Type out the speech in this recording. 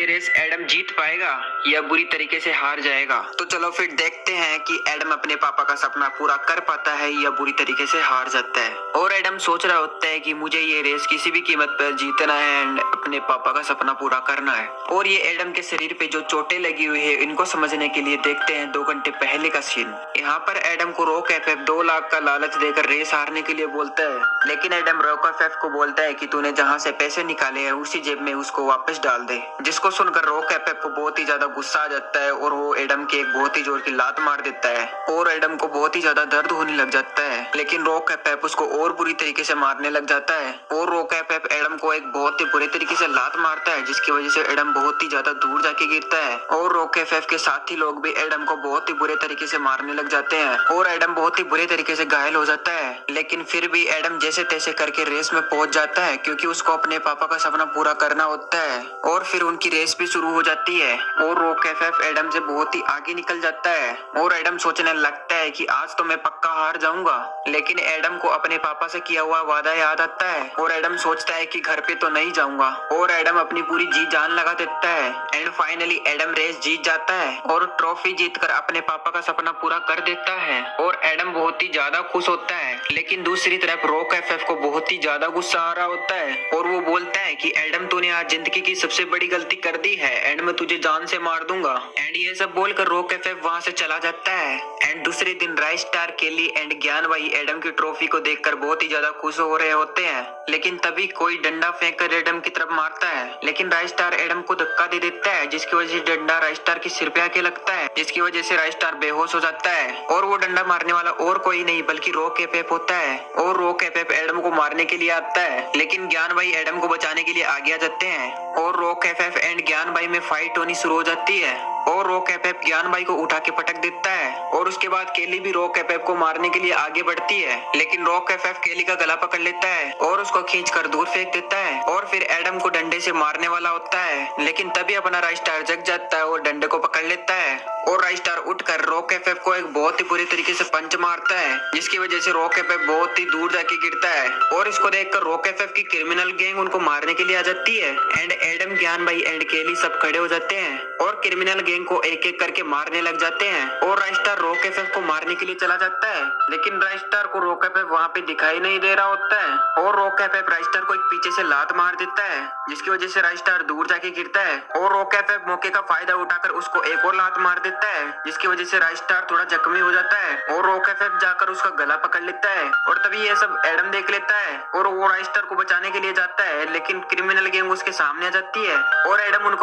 ये race Adam जीत पाएगा या बुरी तरीके से हार जाएगा। तो चलो फिर देखते हैं कि एडम अपने पापा का सपना पूरा कर पाता है या बुरी तरीके से हार जाता है। और एडम सोच रहा होता है कि मुझे ये रेस किसी भी कीमत पर जीतना है एंड अपने पापा का सपना पूरा करना है। और ये एडम के शरीर पे जो चोटें लगी हुई है इनको समझने के लिए देखते हैं 2 घंटे पहले का सीन। यहाँ पर एडम को रॉक एफएफ 2 लाख का लालच देकर रेस हारने के लिए बोलता है, लेकिन एडम रॉक एफएफ को बोलता है कि तूने जहाँ से पैसे निकाले हैं उसी जेब में उसको वापस डाल दे। जिसको सुनकर रॉक एफएफ को बहुत ही ज्यादा गुस्सा आ जाता है और वो एडम के एक बहुत ही जोर की लात मार देता है और एडम को बहुत ही ज्यादा दर्द होने लग जाता है। लेकिन रॉक एफएफ उसको और बुरी तरीके से मारने लग जाता है और रॉक एफएफ एडम को एक बहुत ही बुरे तरीके से लात मारता है, जिसकी वजह से एडम बहुत ही ज्यादा दूर जाके गिरता है। और रॉक एफएफ के साथी लोग भी एडम को बहुत ही बुरे तरीके से मारने लग जाते हैं और एडम बहुत ही बुरे तरीके से घायल हो जाता है। लेकिन फिर भी एडम जैसे तैसे करके रेस में पहुंच जाता है, क्योंकि उसको अपने पापा का सपना पूरा करना होता है। और फिर उनकी रेस भी शुरू हो जाती है और रॉक एफएफ एडम से बहुत ही आगे निकल जाता है और एडम सोचने लगता है कि आज तो मैं पक्का हार जाऊंगा। लेकिन एडम को अपने पापा से किया हुआ वादा याद आता है और एडम सोचता है कि घर पे तो नहीं जाऊंगा और एडम अपनी पूरी जी जान लगा देता है। एंड फाइनली एडम रेस जीत जाता है और ट्रॉफी जीतकर अपने पापा का सपना पूरा कर देता है और एडम बहुत ही ज्यादा खुश होता है। लेकिन दूसरी तरफ रॉक एफएफ को बहुत ही ज्यादा गुस्सा आ रहा होता है और वो बोलता है कि एडम तूने आज जिंदगी की सबसे बड़ी गलती कर दी है एंड मैं तुझे जान से मार दूंगा। एंड ये सब बोलकर रॉक एफएफ वहां से चला जाता है। एंड दूसरे दिन राइस्टार, केली एंड ज्ञान भाई एडम की ट्रॉफी को देखकर बहुत ही ज्यादा खुश हो रहे होते हैं। लेकिन तभी कोई डंडा फेंक कर एडम की तरफ मारता है, लेकिन राइस्टार एडम को धक्का दे देता है, जिसकी वजह से डंडा राइस्टार की सिर पे आके लगता है, जिसकी वजह से राइस्टार बेहोश हो जाता है। और वो डंडा मारने वाला और कोई नहीं बल्कि रॉक एफएफ होता है और रॉक एफएफ एडम को मारने के लिए आता है, लेकिन ज्ञान भाई एडम को बचाने के लिए आगे आ जाते हैं और रॉक एफएफ एंड ज्ञान भाई में फाइट होनी शुरू हो जाती है और रॉक एफएफ ज्ञान भाई को उठा के पटक देता है। और उसके बाद केली भी रॉक एफएफ को मारने के लिए आगे बढ़ती है, लेकिन रॉक एफएफ केली का गला पकड़ लेता है और उसको खींचकर दूर फेंक देता है और फिर एडम को डंडे से मारने वाला होता है। लेकिन तभी अपना राइस्टार जग जाता है और डंडे को पकड़ लेता है और राइस्टार उठकर रॉक एफएफ को एक बहुत ही बुरी तरीके से पंच मारता है, जिसकी वजह से रॉक एफएफ बहुत ही दूर जाके गिरता है। और इसको देखकर रॉक एफएफ की क्रिमिनल गैंग उनको मारने के लिए आ जाती है एंड एडम, ज्ञान भाई एंड केली सब खड़े हो जाते हैं और क्रिमिनल गैंग को एक एक करके मारने लग जाते हैं और राइस्टार रॉक एफएफ को मारने के लिए चला जाता है, लेकिन राइस्टार को रॉक एफएफ वहाँ पे दिखाई नहीं दे रहा होता है और रॉक एफएफ राइस्टार को एक पीछे से लात मार देता है, जिसकी वजह से राइस्टार दूर जाके गिरता है और रॉक एफएफ मौके का फायदा उठाकर उसको एक और लात मार देता है, जिसकी वजह से राइस्टार थोड़ा जख्मी हो जाता है और रॉक एफएफ जाकर उसका गला पकड़ लेता है। और तभी ये सब एडम देख लेता है और वो राइस्टार को बचाने के लिए जाता है, लेकिन क्रिमिनल गैंग उसके सामने आ जाती है और एडम उनको